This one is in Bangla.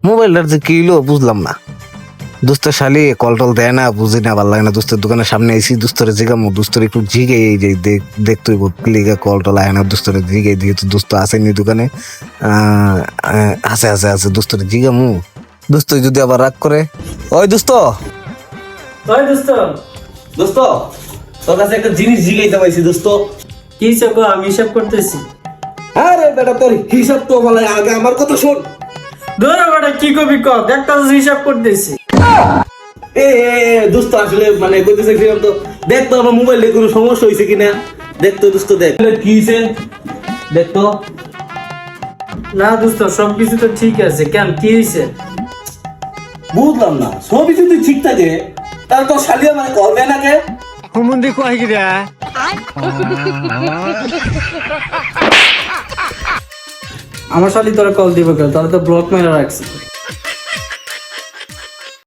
মোবাইলটার যে কি হলো বুঝলাম না। দোস্তের শালি কল টল দেয় না, বুঝি না, ভালো লাগে না। দোস্তের দোকানের সামনে এসি, দোস্তরে জিগামু, দোস্তরে একটু জিগে এই যে দেখতে ক্লিকে কল টল আয় না, দোস্তরে জিগে দিয়ে তো দোস্ত আসেনি দোকানে। আছে দোস্তরে জিগামু, দোস্ত যদি আবার রাগ করে, ওই দোস্ত ওই দোস্ত, দোস্ত তোর কাছে একটা জিনিস জিগাইতে পাইছি দোস্ত। কি হিসাব গো? আমি হিসাব করতেছি। আরে বেটা তোর হিসাব তো বলে, আগে আমার কথা শোন। ধরো বেটা, কি কবি ক, একটা হিসাব করতেছি। দোস্ত আসলে মানে কইতেছে কি তো, দেখ তো আমার মোবাইলে কোনো সমস্যা হয়েছে কিনা, দেখ তো দোস্ত, দেখ কি হয়েছে, দেখ তো। না দোস্ত, সবকিছু তো ঠিক আছে, কেন কি হয়েছে? বুঝলাম না, সবই যদি ঠিক থাকে তাহলে তো শালিয়া মানে করবে না কে? হুমুন্দি কয় গিরা আমার শালি তোরা কল দিব কেন? তাহলে তো ব্লক মেরে রাখছি।